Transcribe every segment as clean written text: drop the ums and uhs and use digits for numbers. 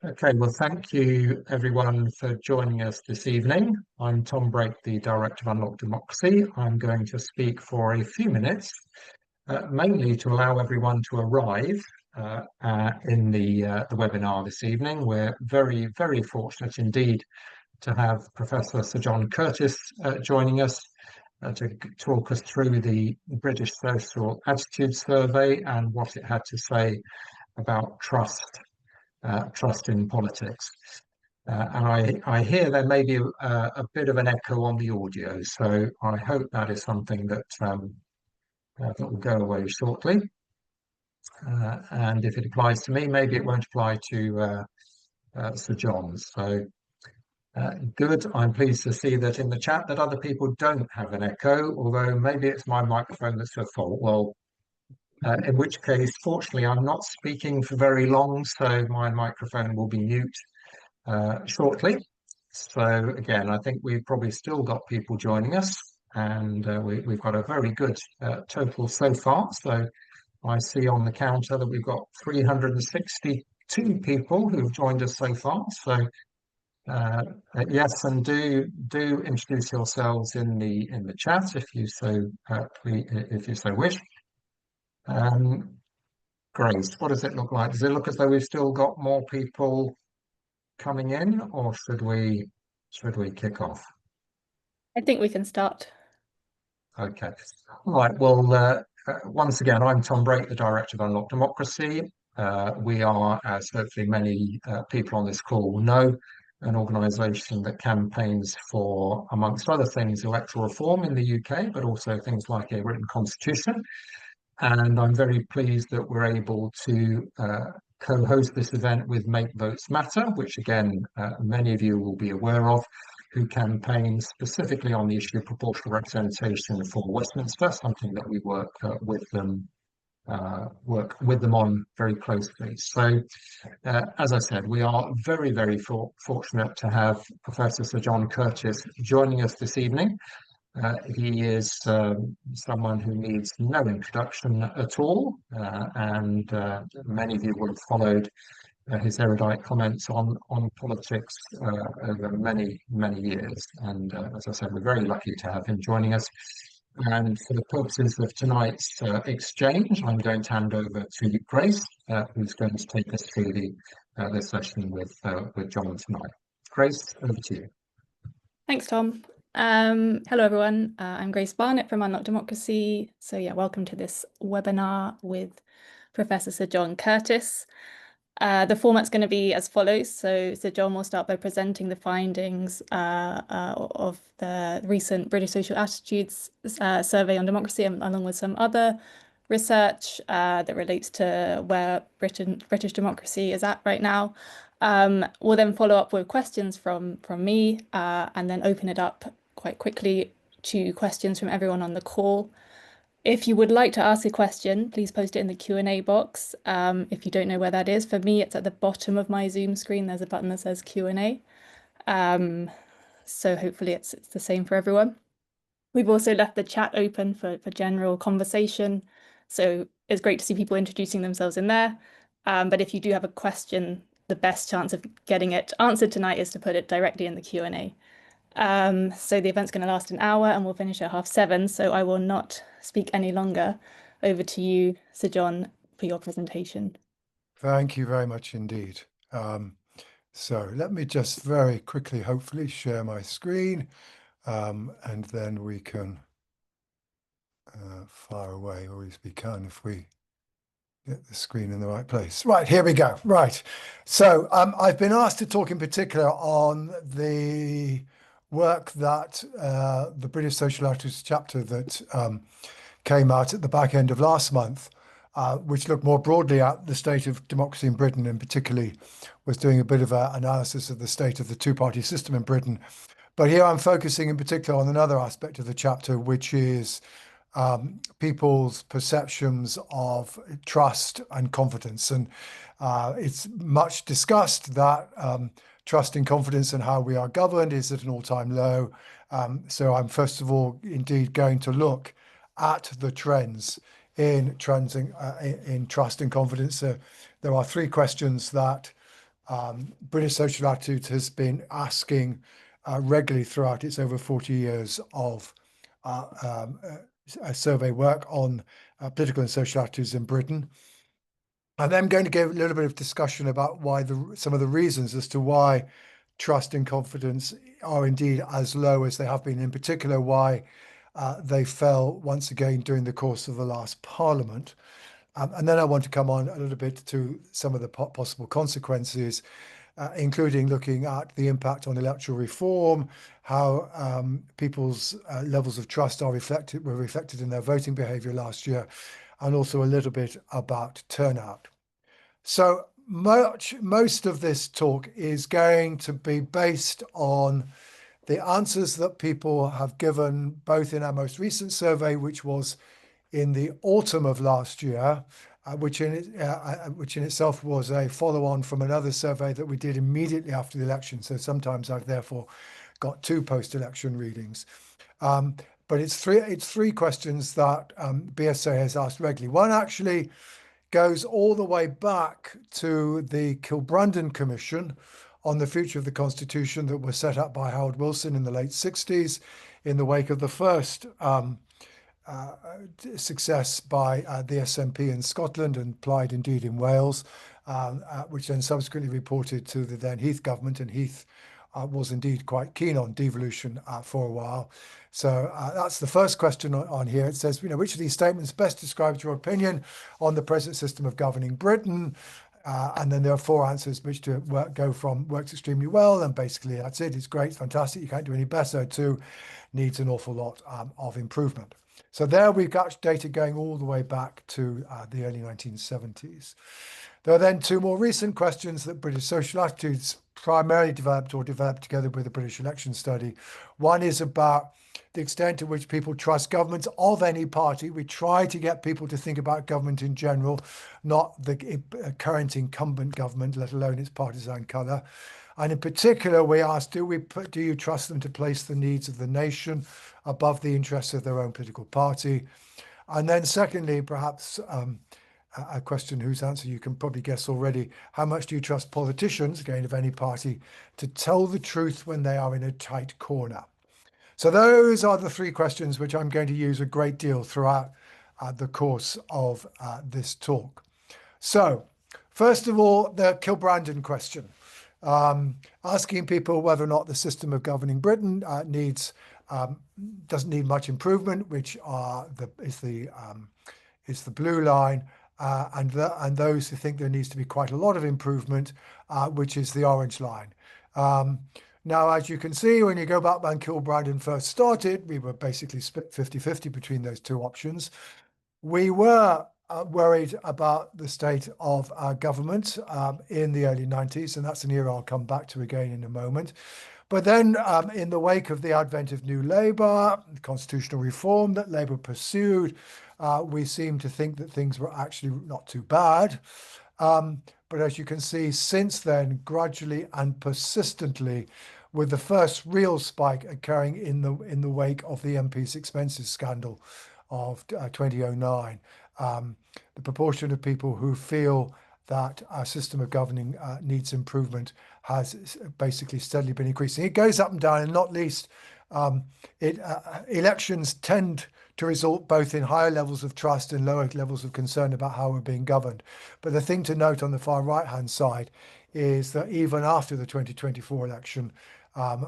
Okay, well, thank you everyone for joining us this evening. I'm Tom Brake, the Director of Unlocked Democracy. I'm going to speak for a few minutes, mainly to allow everyone to arrive in the webinar this evening. We're very, very fortunate indeed to have Professor Sir John Curtice joining us to talk us through the British Social Attitude Survey and what it had to say about trust in politics. And I hear there may be a bit of an echo on the audio, so I hope that is something that will go away shortly. And if it applies to me, maybe it won't apply to Sir John. So good. I'm pleased to see that in the chat that other people don't have an echo, although maybe it's my microphone that's at fault. Well, in which case, fortunately, I'm not speaking for very long, so my microphone will be mute shortly. So again, I think we've probably still got people joining us, and we've got a very good total so far. So I see on the counter that we've got 362 people who've joined us so far. So yes, and do introduce yourselves in the chat if you so if you so wish. Grace, what does it look like? Does it look as though we've still got more people coming in, or should we kick off? I think we can start. Okay. All right. Well, once again, I'm Tom Brake, the Director of Unlocked Democracy. We are, as hopefully many people on this call will know, an organisation that campaigns for, amongst other things, electoral reform in the UK, but also things like a written constitution. And I'm very pleased that we're able to co-host this event with Make Votes Matter, which again, many of you will be aware of, who campaign specifically on the issue of proportional representation for Westminster, something that we work with them on very closely. So, as I said, we are very, very fortunate to have Professor Sir John Curtice joining us this evening. He is someone who needs no introduction at all, and many of you will have followed his erudite comments on politics over many years. And as I said, we're very lucky to have him joining us. And for the purposes of tonight's exchange, I'm going to hand over to Grace, who's going to take us through the session with John tonight. Grace, over to you. Thanks, Tom. Hello, everyone. I'm Grace Barnett from Unlocked Democracy. So yeah, welcome to this webinar with Professor Sir John Curtice. The format's going to be as follows. So Sir John will start by presenting the findings of the recent British Social Attitudes Survey on democracy, along with some other research that relates to where British democracy is at right now. We'll then follow up with questions from me and then open it up quite quickly to questions from everyone on the call. If you would like to ask a question, please post it in the Q&A box. If you don't know where that is, for me, it's at the bottom of my Zoom screen. There's a button that says Q&A. So hopefully it's the same for everyone. We've also left the chat open for general conversation. So it's great to see people introducing themselves in there. But if you do have a question, the best chance of getting it answered tonight is to put it directly in the Q&A. So the event's going to last an hour and we'll finish at 7:30. So I will not speak any longer. Over to you, Sir John, for your presentation. Thank you very much indeed. So let me just very quickly, hopefully, share my screen and then we can fire away, or at least we can if we get the screen in the right place. Right, here we go. Right. So I've been asked to talk in particular on the work that the British Social Attitudes chapter that came out at the back end of last month, which looked more broadly at the state of democracy in Britain, and particularly was doing a bit of an analysis of the state of the two-party system in Britain. But here I'm focusing in particular on another aspect of the chapter, which is people's perceptions of trust and confidence. And it's much discussed that trust and confidence and how we are governed is at an all-time low. So I'm first of all indeed going to look at the trends in trust and confidence. There are three questions that British Social Attitudes has been asking regularly throughout its over 40 years of survey work on political and social attitudes in Britain. And I'm going to give a little bit of discussion about why some of the reasons as to why trust and confidence are indeed as low as they have been, in particular why they fell once again during the course of the last Parliament. And then I want to come on a little bit to some of the possible consequences, including looking at the impact on electoral reform, how people's levels of trust were reflected in their voting behaviour last year, and also a little bit about turnout. So most of this talk is going to be based on the answers that people have given, both in our most recent survey, which was in the autumn of last year, which in itself was a follow-on from another survey that we did immediately after the election. So sometimes I've therefore got two post-election readings. But it's three questions that BSA has asked regularly. One actually goes all the way back to the Kilbrandon Commission on the future of the Constitution that was set up by Howard Wilson in the late 60s in the wake of the first success by the SNP in Scotland and Plaid indeed in Wales, which then subsequently reported to the then Heath government, and Heath was indeed quite keen on devolution for a while. So that's the first question on here. It says, which of these statements best describes your opinion on the present system of governing Britain? And then there are four answers which to go from works extremely well, and basically that's it. It's great, it's fantastic, you can't do any better, to needs an awful lot of improvement. So there we've got data going all the way back to the early 1970s. There are then two more recent questions that British Social Attitudes primarily developed together with the British Election Study. One is about the extent to which people trust governments of any party. We try to get people to think about government in general, not the current incumbent government, let alone its partisan colour. And in particular, we asked, do you trust them to place the needs of the nation above the interests of their own political party? And then secondly, perhaps a question whose answer you can probably guess already, how much do you trust politicians, again of any party, to tell the truth when they are in a tight corner? So those are the three questions which I'm going to use a great deal throughout the course of this talk. So first of all, the Kilbrandon question. Asking people whether or not the system of governing Britain doesn't need much improvement, which is the blue line, and those who think there needs to be quite a lot of improvement, which is the orange line. Now, as you can see, when you go back when Kilbrandon first started, we were basically split 50-50 between those two options. We were worried about the state of our government in the early 90s, and that's an era I'll come back to again in a moment. But then in the wake of the advent of New Labour, constitutional reform that Labour pursued, we seemed to think that things were actually not too bad. But as you can see, since then, gradually and persistently, with the first real spike occurring in the wake of the MP's expenses scandal of 2009, the proportion of people who feel that our system of governing needs improvement has basically steadily been increasing. It goes up and down, and not least, elections tend to result both in higher levels of trust and lower levels of concern about how we're being governed. But the thing to note on the far right-hand side is that even after the 2024 election,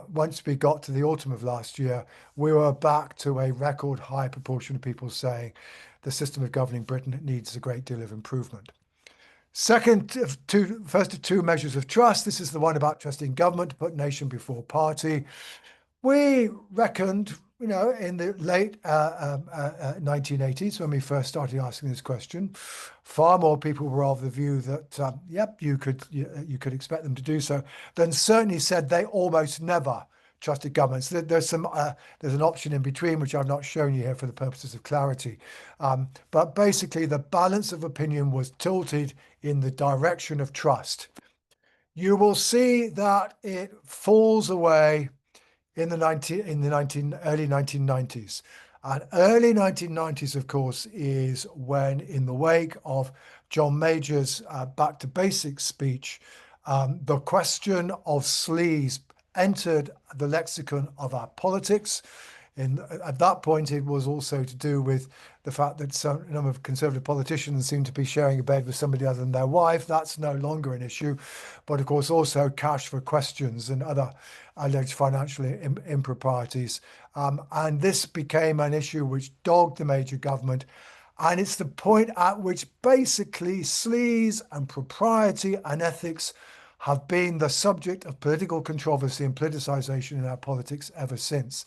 once we got to the autumn of last year, we were back to a record high proportion of people saying the system of governing Britain needs a great deal of improvement. First of two measures of trust. This is the one about trusting government to put nation before party. We reckoned, in the late 1980s, when we first started asking this question, far more people were of the view that, you could expect them to do so, than certainly said they almost never trusted governments. There's an option in between, which I've not shown you here for the purposes of clarity. But basically, the balance of opinion was tilted in the direction of trust. You will see that it falls away in the early 1990s. And early 1990s, of course, is when, in the wake of John Major's Back to Basics speech, The question of sleaze entered the lexicon of our politics. At that point, it was also to do with the fact that some number of conservative politicians seem to be sharing a bed with somebody other than their wife. That's no longer an issue. But of course, also cash for questions and other alleged financial improprieties. And this became an issue which dogged the major government. And it's the point at which basically sleaze and propriety and ethics have been the subject of political controversy and politicization in our politics ever since.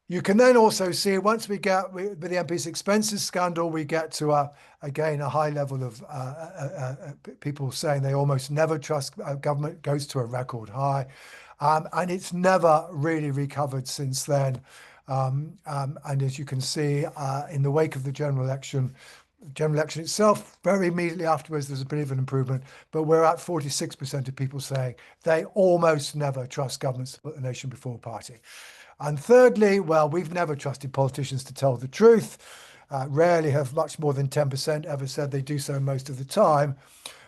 You can then also see, once we get with the MP's expenses scandal, we get to again a high level of people saying they almost never trust government, goes to a record high, and it's never really recovered since then. And as you can see, in the wake of the general election itself, very immediately afterwards, there's a bit of an improvement, but we're at 46% of people saying they almost never trust governments to put the nation before party. And thirdly, well, we've never trusted politicians to tell the truth. Rarely have much more than 10% ever said they do so most of the time.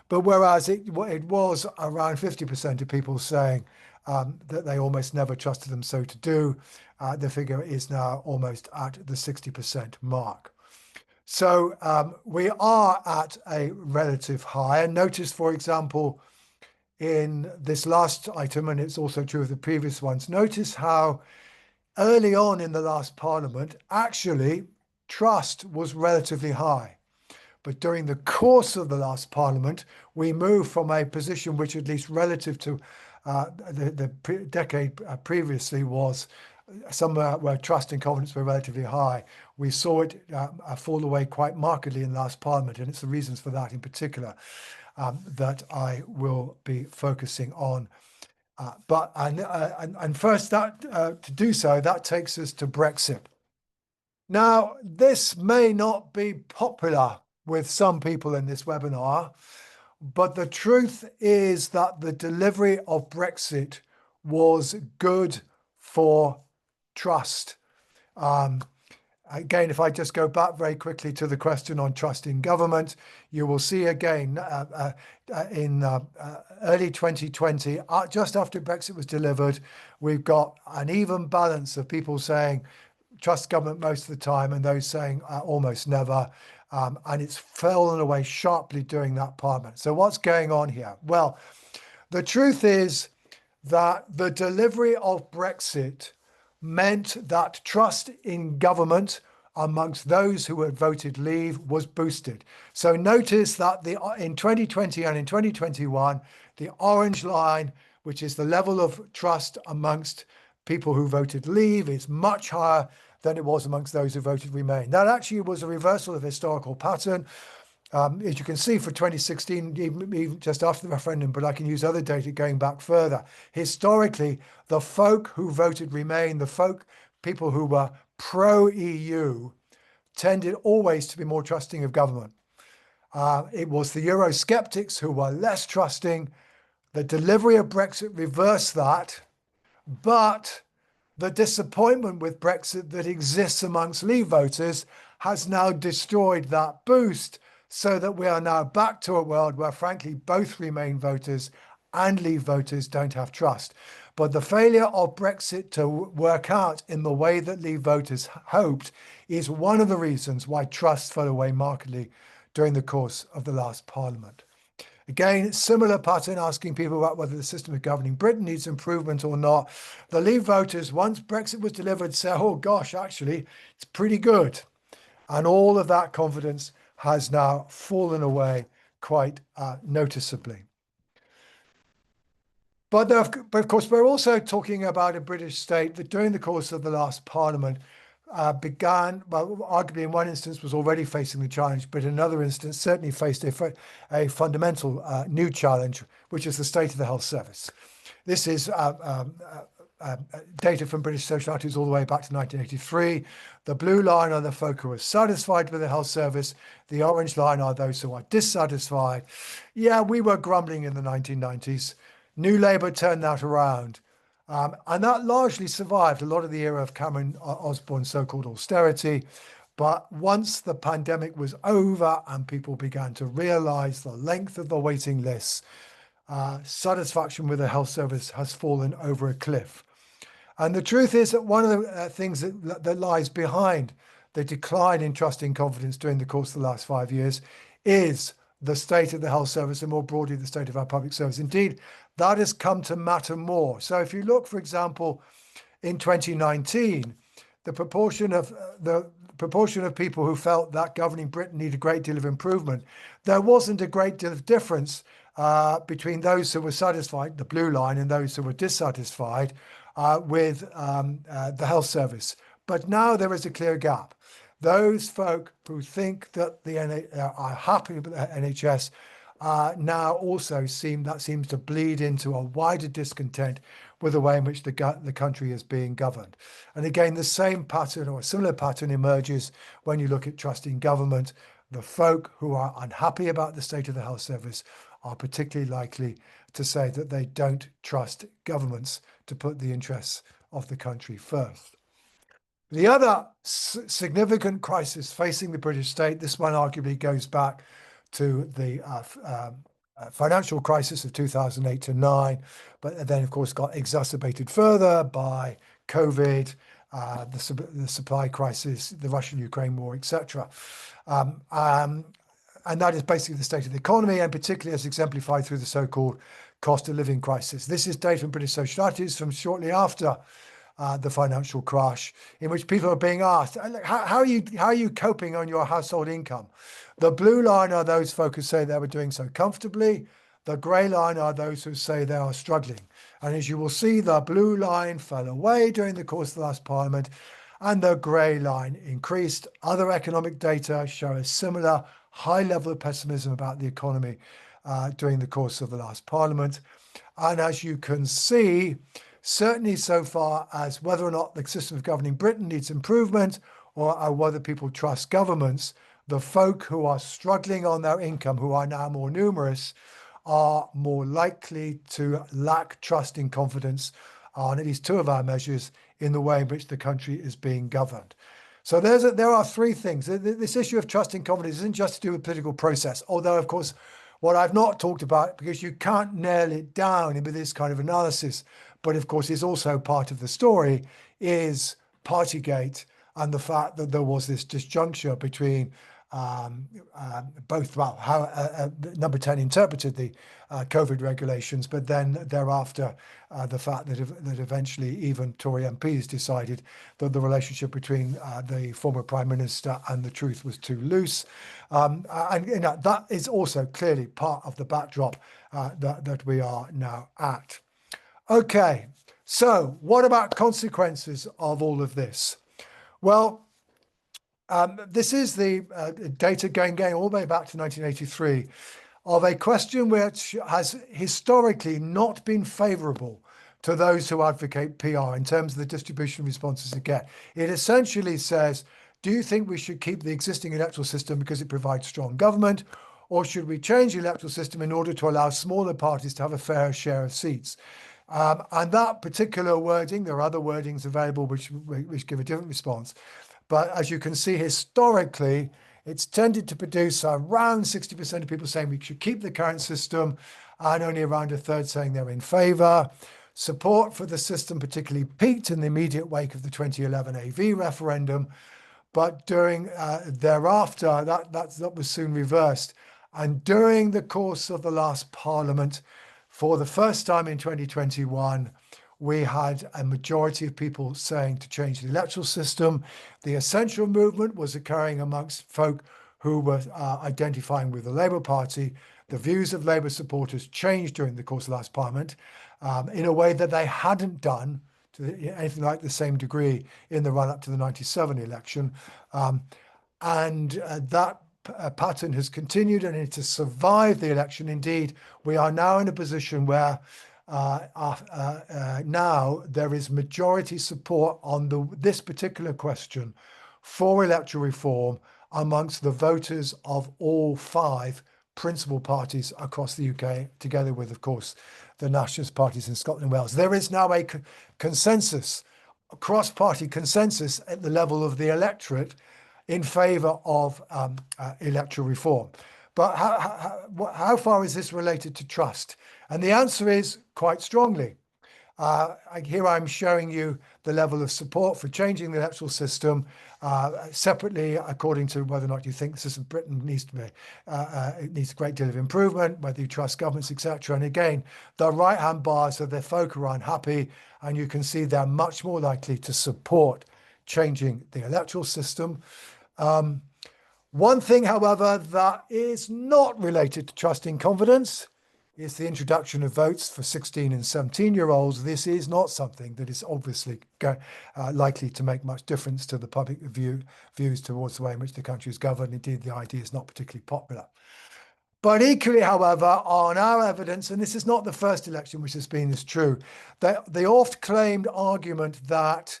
But whereas it was around 50% of people saying that they almost never trusted them so to do, the figure is now almost at the 60% mark. So we are at a relative high. And notice, for example, in this last item, and it's also true of the previous ones, notice how early on in the last parliament, actually, trust was relatively high. But during the course of the last parliament, we moved from a position which, at least relative to the decade previously, was somewhere where trust and confidence were relatively high. We saw it fall away quite markedly in the last parliament, and it's the reasons for that in particular that I will be focusing on. And first, to do so, that takes us to Brexit. Now, this may not be popular with some people in this webinar, but the truth is that the delivery of Brexit was good for trust. Again, if I just go back very quickly to the question on trust in government, you will see again in early 2020, just after Brexit was delivered, we've got an even balance of people saying trust government most of the time and those saying almost never. And it's fallen away sharply during that parliament. So what's going on here? Well, the truth is that the delivery of Brexit meant that trust in government amongst those who had voted leave was boosted. So notice that in 2020 and in 2021, the orange line, which is the level of trust amongst people who voted leave, is much higher than it was amongst those who voted remain. That actually was a reversal of historical pattern. As you can see, for 2016, even just after the referendum, but I can use other data going back further. Historically, the folk who voted Remain, people who were pro-EU, tended always to be more trusting of government. It was the Eurosceptics who were less trusting. The delivery of Brexit reversed that, but the disappointment with Brexit that exists amongst Leave voters has now destroyed that boost, so that we are now back to a world where, frankly, both Remain voters and Leave voters don't have trust. But the failure of Brexit to work out in the way that Leave voters hoped is one of the reasons why trust fell away markedly during the course of the last parliament. Again, similar pattern, asking people about whether the system of governing Britain needs improvement or not. The Leave voters, once Brexit was delivered, said, oh gosh, actually, it's pretty good. And all of that confidence has now fallen away quite noticeably. But of course, we're also talking about a British state that during the course of the last parliament began, well, arguably in one instance was already facing the challenge, but in another instance certainly faced a fundamental new challenge, which is the state of the health service. This is data from British societies all the way back to 1983. The blue line are the folk who are satisfied with the health service. The orange line are those who are dissatisfied. Yeah, we were grumbling in the 1990s. New Labour turned that around. And that largely survived a lot of the era of Cameron Osborne's so-called austerity. But once the pandemic was over and people began to realize the length of the waiting lists, satisfaction with the health service has fallen over a cliff. And the truth is that one of the things that lies behind the decline in trust and confidence during the course of the last 5 years is the state of the health service and more broadly the state of our public service. Indeed, that has come to matter more. So if you look, for example, in 2019, the proportion of people who felt that governing Britain needed a great deal of improvement, there wasn't a great deal of difference between those who were satisfied, the blue line, and those who were dissatisfied with the health service. But now there is a clear gap. Those folk who think that are happy with the NHS now also seems to bleed into a wider discontent with the way in which the country is being governed. And again, the same pattern or a similar pattern emerges when you look at trust in government. The folk who are unhappy about the state of the health service are particularly likely to say that they don't trust governments to put the interests of the country first. The other significant crisis facing the British state, this one arguably goes back to the financial crisis of 2008 to 9, but then of course got exacerbated further by COVID, the supply crisis, the Russian-Ukraine war, etc. And that is basically the state of the economy, and particularly as exemplified through the so-called cost of living crisis. This is data from British Social Studies from shortly after the financial crash, in which people are being asked, how are you coping on your household income? The blue line are those folk who say they were doing so comfortably. The grey line are those who say they are struggling. And as you will see, the blue line fell away during the course of the last Parliament, and the grey line increased. Other economic data show a similar high level of pessimism about the economy during the course of the last Parliament. And as you can see, certainly so far as whether or not the system of governing Britain needs improvement or whether people trust governments, the folk who are struggling on their income, who are now more numerous, are more likely to lack trust and confidence on at least two of our measures in the way in which the country is being governed. So there are three things. This issue of trust and confidence isn't just to do with political process, although, of course, what I've not talked about, because you can't nail it down with this kind of analysis, but of course is also part of the story, is Partygate and the fact that there was this disjuncture between both, well, how Number 10 interpreted the COVID regulations, but then thereafter the fact that eventually even Tory MPs decided that the relationship between the former Prime Minister and the truth was too loose. And that is also clearly part of the backdrop that we are now at. Okay, so what about consequences of all of this? Well, this is the data going all the way back to 1983 of a question which has historically not been favourable to those who advocate PR in terms of the distribution responses they get. It essentially says, do you think we should keep the existing electoral system because it provides strong government, or should we change the electoral system in order to allow smaller parties to have a fair share of seats? And that particular wording, there are other wordings available which give a different response. But as you can see, historically, it's tended to produce around 60% of people saying we should keep the current system and only around a third saying they're in favour. Support for the system particularly peaked in the immediate wake of the 2011 AV referendum. But during thereafter, that was soon reversed. And during the course of the last Parliament, for the first time in 2021, we had a majority of people saying to change the electoral system. The essential movement was occurring amongst folk who were identifying with the Labour Party. The views of Labour supporters changed during the course of last Parliament in a way that they hadn't done to anything like the same degree in the run-up to the 97 election. That pattern has continued, and it has survived the election. Indeed, we are now in a position where now there is majority support on this particular question for electoral reform amongst the voters of all five principal parties across the UK, together with, of course, the nationalist parties in Scotland and Wales. There is now a consensus, a cross-party consensus at the level of the electorate in favor of electoral reform. But how far is this related to trust? And the answer is quite strongly. Here I'm showing you the level of support for changing the electoral system separately according to whether or not you think the system of Britain needs to be, it needs a great deal of improvement, whether you trust governments, etc. And again, the right-hand bars are the folk who are unhappy, and you can see they're much more likely to support changing the electoral system. One thing, however, that is not related to trust and confidence is the introduction of votes for 16 and 17-year-olds. This is not something that is obviously likely to make much difference to the public views towards the way in which the country is governed. Indeed, the idea is not particularly popular. But equally, however, on our evidence, and this is not the first election which has been as true, the oft-claimed argument that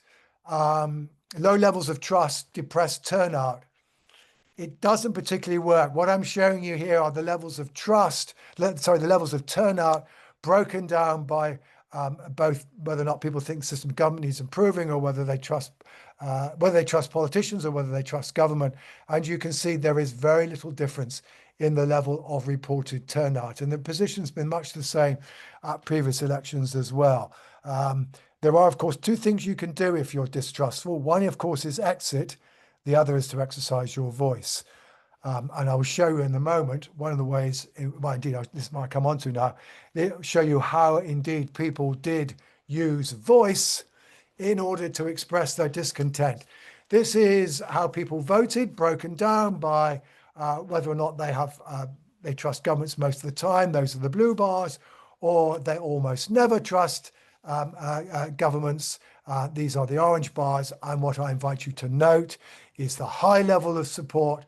low levels of trust depress turnout, it doesn't particularly work. What I'm showing you here are the levels of trust, the levels of turnout broken down by both whether or not people think the system of government needs improving, or whether they trust politicians, or whether they trust government. And you can see there is very little difference in the level of reported turnout. And the position's been much the same at previous elections as well. There are, of course, two things you can do if you're distrustful. One, of course, is exit. The other is to exercise your voice. And I will show you in a moment one of the ways, well, indeed, this might come on to now, show you how indeed people did use voice in order to express their discontent. This is how people voted, broken down by whether or not they trust governments most of the time. Those are the blue bars, or they almost never trust governments. These are the orange bars. And what I invite you to note is the high level of support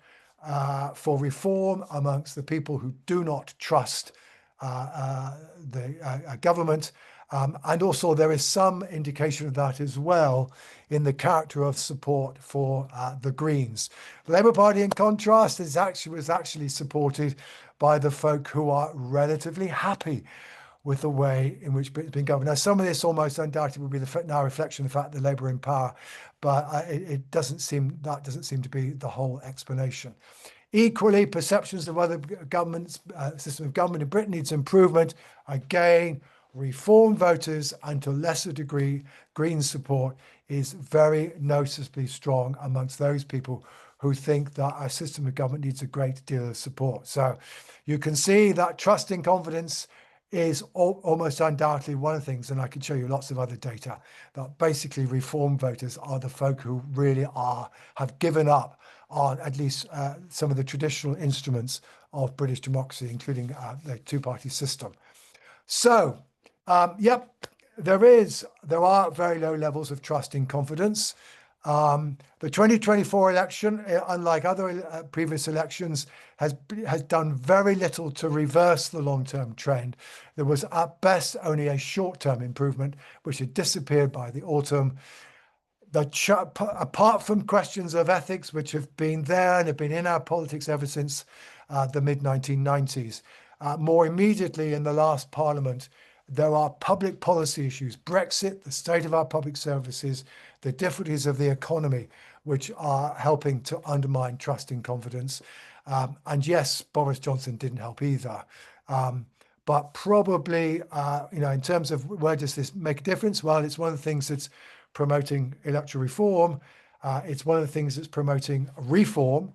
for reform amongst the people who do not trust the government. And also there is some indication of that as well in the character of support for the Greens. The Labour Party, in contrast, was actually supported by the folk who are relatively happy with the way in which Britain's been governed. Now, some of this almost undoubtedly will be now a reflection of the fact that Labour are in power, but that doesn't seem to be the whole explanation. Equally, perceptions of whether government's system of government in Britain needs improvement, again, Reform voters and to a lesser degree Green support is very noticeably strong amongst those people who think that our system of government needs a great deal of support. So you can see that trust and confidence is almost undoubtedly one of the things, and I could show you lots of other data, that basically Reform voters are the folk who really have given up on at least some of the traditional instruments of British democracy, including the two-party system. So, yep, there are very low levels of trust and confidence. The 2024 election, unlike other previous elections, has done very little to reverse the long-term trend. There was at best only a short-term improvement, which had disappeared by the autumn. Apart from questions of ethics, which have been there and have been in our politics ever since the mid-1990s, more immediately in the last parliament, there are public policy issues, Brexit, the state of our public services, the difficulties of the economy, which are helping to undermine trust and confidence. And yes, Boris Johnson didn't help either. But probably, in terms of where does this make a difference? Well, it's one of the things that's promoting electoral reform. It's one of the things that's promoting reform,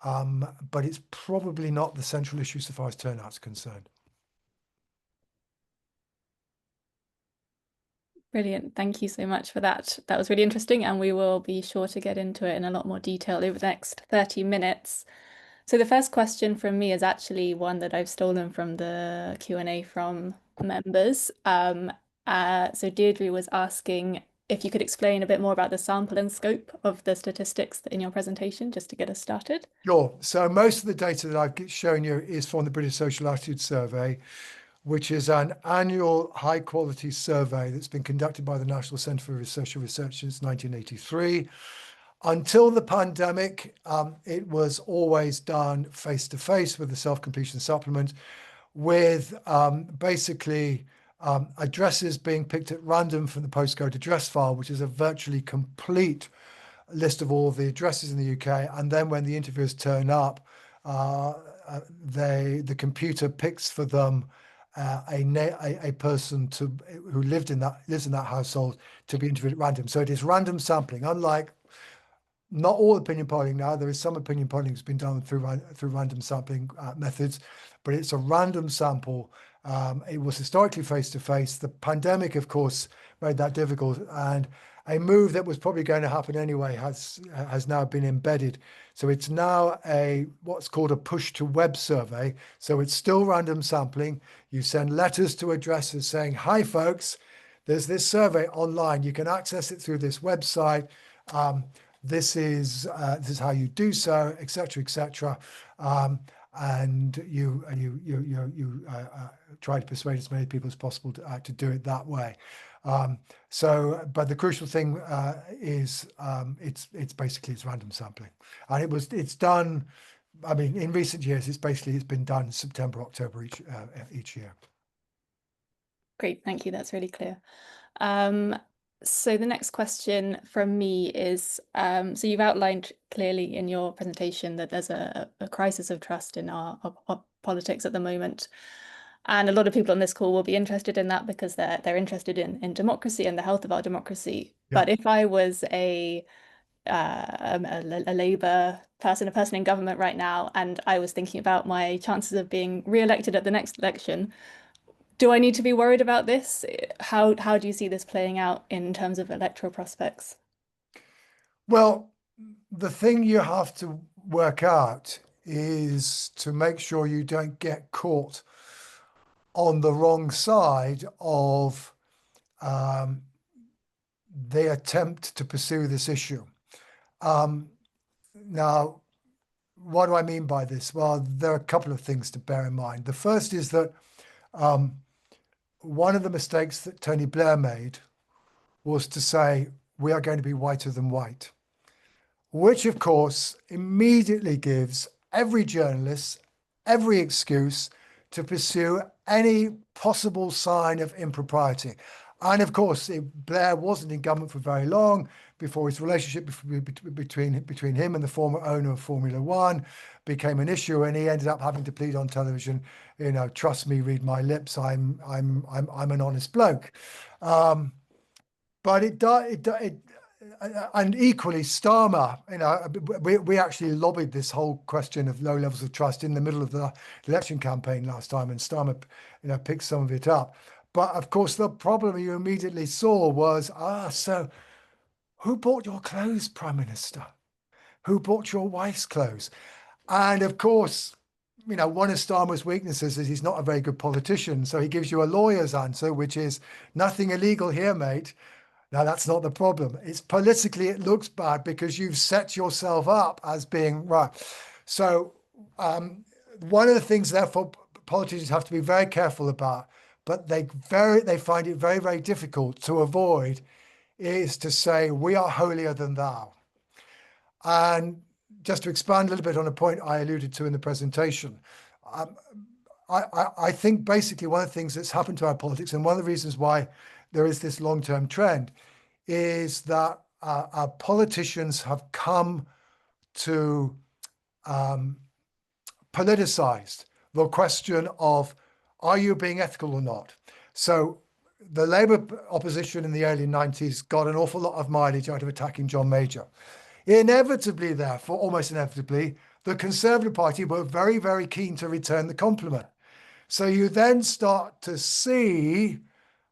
but it's probably not the central issue so far as turnout's concerned. Brilliant. Thank you so much for that. That was really interesting, and we will be sure to get into it in a lot more detail over the next 30 minutes. So the first question from me is actually one that I've stolen from the Q&A from members. So Deirdre was asking if you could explain a bit more about the sample and scope of the statistics in your presentation, just to get us started. Sure. So most of the data that I've shown you is from the British Social Attitude Survey, which is an annual high-quality survey that's been conducted by the National Centre for Social Research since 1983. Until the pandemic, it was always done face-to-face with the self-completion supplement, with basically addresses being picked at random from the postcode address file, which is a virtually complete list of all the addresses in the UK, and then when the interviewers turn up, the computer picks for them a person who lives in that household to be interviewed at random. So it is random sampling, unlike not all opinion polling now. There is some opinion polling that's been done through random sampling methods, but it's a random sample. It was historically face-to-face. The pandemic, of course, made that difficult, and a move that was probably going to happen anyway has now been embedded. So it's now what's called a push-to-web survey. So it's still random sampling. You send letters to addresses saying, "Hi, folks, there's this survey online. You can access it through this website. This is how you do so, etc., etc." And you try to persuade as many people as possible to do it that way. But the crucial thing is it's basically random sampling, and it's done. I mean, in recent years, it's been done September, October each year. Great, thank you. That's really clear. So the next question from me is, so you've outlined clearly in your presentation that there's a crisis of trust in our politics at the moment. And a lot of people on this call will be interested in that because they're interested in democracy and the health of our democracy. Yeah. But if I was a Labour person, a person in government right now, and I was thinking about my chances of being re-elected at the next election, do I need to be worried about this? How do you see this playing out in terms of electoral prospects? Well, the thing you have to work out is to make sure you don't get caught on the wrong side of the attempt to pursue this issue. Now, what do I mean by this? Well, there are a couple of things to bear in mind. The first is that one of the mistakes that Tony Blair made was to say, we are going to be whiter than white, which of course immediately gives every journalist every excuse to pursue any possible sign of impropriety. And of course, Blair wasn't in government for very long before his relationship between him and the former owner of Formula One became an issue, and he ended up having to plead on television, trust me, read my lips, I'm an honest bloke. But and equally, Starmer, we actually lobbied this whole question of low levels of trust in the middle of the election campaign last time, and Starmer, picked some of it up. But of course, the problem you immediately saw was, so who bought your clothes, Prime Minister? Who bought your wife's clothes? And of course, one of Starmer's weaknesses is he's not a very good politician. So he gives you a lawyer's answer, which is nothing illegal here, mate. Now, that's not the problem. It's politically, it looks bad because you've set yourself up as being right. So one of the things, therefore, politicians have to be very careful about, but they find it very, very difficult to avoid, is to say, we are holier than thou. And just to expand a little bit on a point I alluded to in the presentation, I think basically one of the things that's happened to our politics, and one of the reasons why there is this long-term trend, is that our politicians have come to politicise the question of, are you being ethical or not? So the Labour opposition in the early 90s got an awful lot of mileage out of attacking John Major. Inevitably, therefore, almost inevitably, the Conservative Party were very, very keen to return the compliment. So you then start to see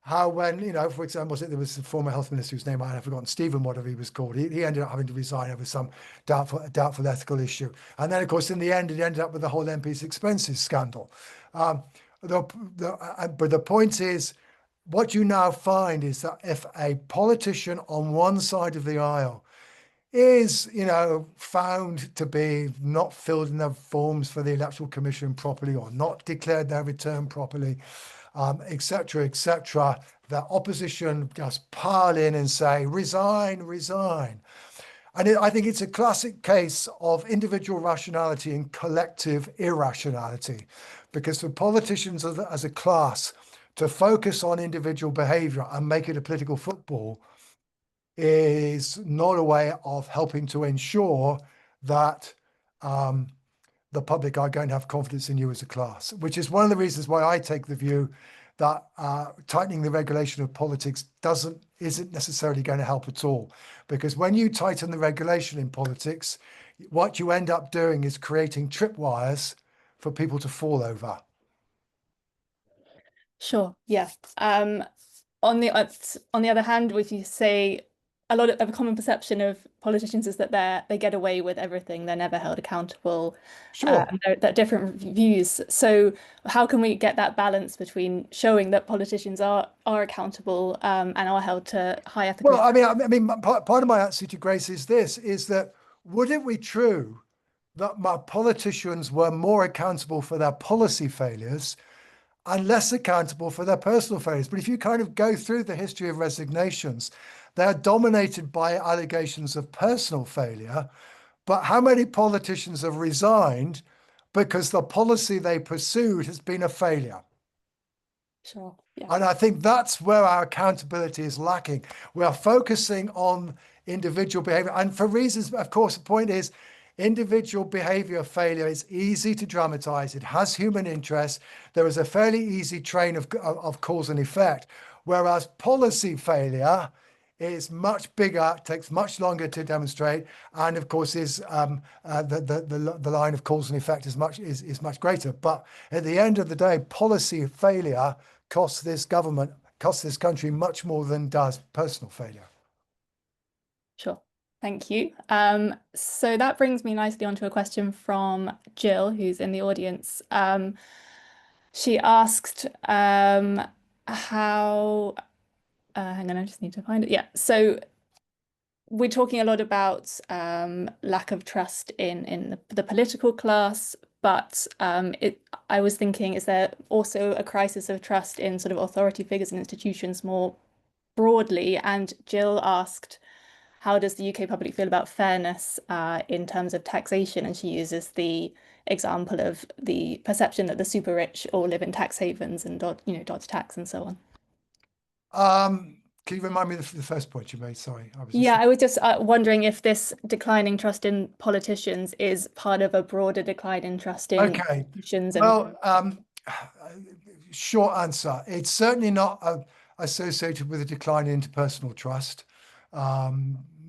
how when, for example, there was the former health minister whose name I have forgotten, Stephen, whatever he was called, he ended up having to resign over some doubtful ethical issue. And then, of course, in the end, it ended up with the whole MP's expenses scandal. But the point is, what you now find is that if a politician on one side of the aisle is, found to be not filled in their forms for the Electoral Commission properly, or not declared their return properly, etc., etc., the opposition just pile in and say, resign, resign. And I think it's a classic case of individual rationality and collective irrationality, because for politicians as a class to focus on individual behavior and make it a political football is not a way of helping to ensure that the public are going to have confidence in you as a class, which is one of the reasons why I take the view that tightening the regulation of politics isn't necessarily going to help at all. Because when you tighten the regulation in politics, what you end up doing is creating tripwires for people to fall over. Sure, yeah. On the other hand, would you say a lot of a common perception of politicians is that they get away with everything, they're never held accountable, Sure. and they're different views. So how can we get that balance between showing that politicians are accountable and are held to high ethical? Well, I mean, part of my answer to Grace is this: is that would it be true that my politicians were more accountable for their policy failures and less accountable for their personal failures? But if you kind of go through the history of resignations, they're dominated by allegations of personal failure. But how many politicians have resigned because the policy they pursued has been a failure? Sure, yeah. And I think that's where our accountability is lacking. We are focusing on individual behavior. And for reasons, of course, the point is individual behavior failure is easy to dramatize. It has human interest. There is a fairly easy train of cause and effect. Whereas policy failure is much bigger, takes much longer to demonstrate, and of course is the line of cause and effect is much greater. But at the end of the day, policy failure costs this country much more than does personal failure. Sure. Thank you. So that brings me nicely onto a question from Jill, who's in the audience. She asked how, hang on, I just need to find it. Yeah. So we're talking a lot about lack of trust in the political class, but I was thinking, is there also a crisis of trust in sort of authority figures and institutions more broadly? And Jill asked, how does the UK public feel about fairness in terms of taxation? And she uses the example of the perception that the super rich all live in tax havens and dodge tax and so on. Can you remind me of the first point you made? Sorry. I was just wondering if this declining trust in politicians is part of a broader decline in trust in institutions. Well, short answer. It's certainly not associated with a decline in interpersonal trust.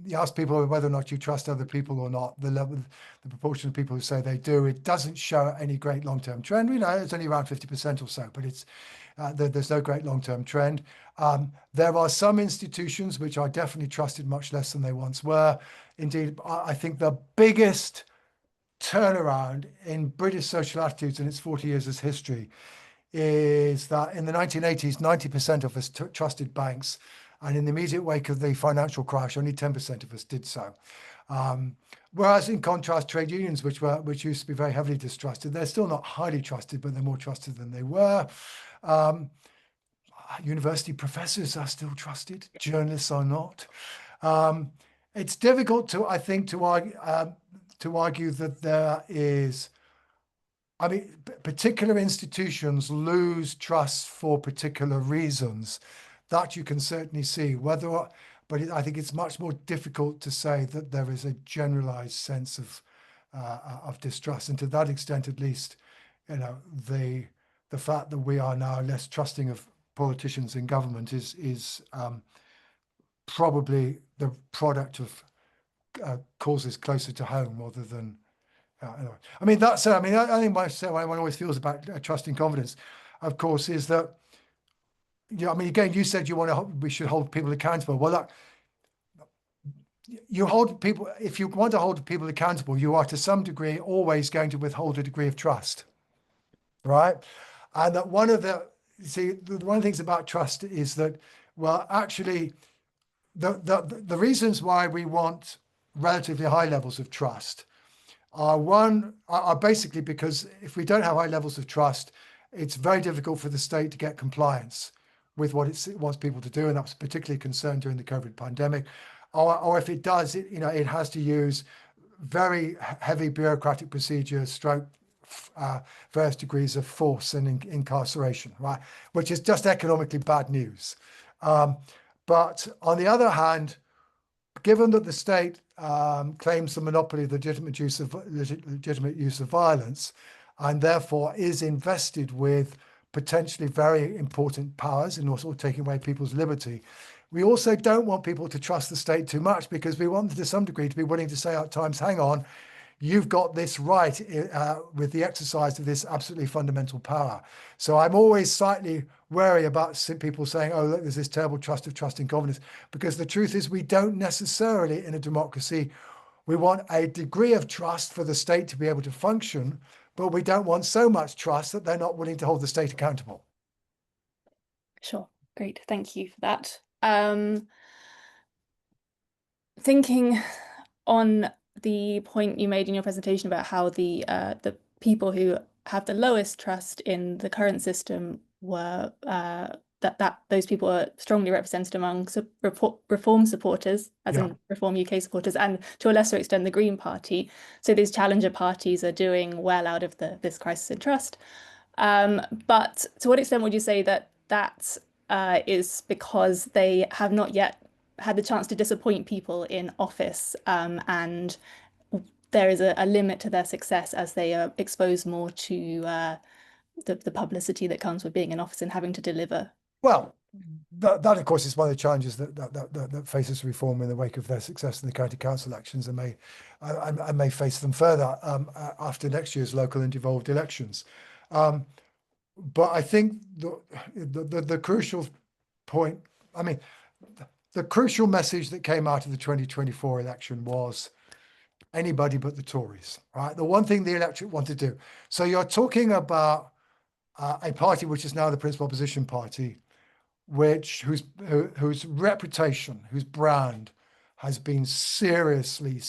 You ask people whether or not you trust other people or not, the proportion of people who say they do, it doesn't show any great long-term trend. It's only around 50% or so, but there's no great long-term trend. There are some institutions which are definitely trusted much less than they once were. Indeed, I think the biggest turnaround in British social attitudes in its 40 years of history is that in the 1980s, 90% of us trusted banks. And in the immediate wake of the financial crash, only 10% of us did so. Whereas in contrast, trade unions, which used to be very heavily distrusted, they're still not highly trusted, but they're more trusted than they were. University professors are still trusted. Journalists are not. It's difficult to argue that there is. I mean, particular institutions lose trust for particular reasons. That you can certainly see. But I think it's much more difficult to say that there is a generalized sense of distrust, and to that extent, at least, the fact that we are now less trusting of politicians in government is probably the product of causes closer to home rather than. Anyway. I mean, that said, I think what one always feels about trust and confidence, of course, is that. Yeah, I mean, again, you said we should hold people accountable. Well, look, you hold people. If you want to hold people accountable, you are to some degree always going to withhold a degree of trust, right? And that one of the things about trust is that, well, actually, the reasons why we want relatively high levels of trust are basically because if we don't have high levels of trust, it's very difficult for the state to get compliance with what it wants people to do, and that was particularly concerned during the COVID pandemic. Or if it does, it has to use very heavy bureaucratic procedures, various degrees of force and incarceration, right? Which is just economically bad news. But on the other hand, given that the state claims the monopoly of the legitimate use of violence, and therefore is invested with potentially very important powers in also taking away people's liberty, we also don't want people to trust the state too much, because we want them to some degree to be willing to say at times, hang on, you've got this right with the exercise of this absolutely fundamental power. So I'm always slightly wary about people saying, oh, look, there's this terrible trust in confidence, because the truth is we don't necessarily, in a democracy, we want a degree of trust for the state to be able to function, but we don't want so much trust that they're not willing to hold the state accountable. Sure, great, thank you for that. Thinking on the point you made in your presentation about how the people who have the lowest trust in the current system were that those people are strongly represented among reform supporters, as in Reform UK supporters, and to a lesser extent the Green Party. So these challenger parties are doing well out of this crisis in trust. But to what extent would you say that is because they have not yet had the chance to disappoint people in office, and there is a limit to their success as they are exposed more to the publicity that comes with being in office and having to deliver? Well, that of course is one of the challenges that faces reform in the wake of their success in the county council elections, and may face them further after next year's local and devolved elections. But I think the crucial point, I mean, the crucial message that came out of the 2024 election was anybody but the Tories, right? The one thing the electorate want to do. So you're talking about a party which is now the principal opposition party, whose reputation, whose brand has been seriously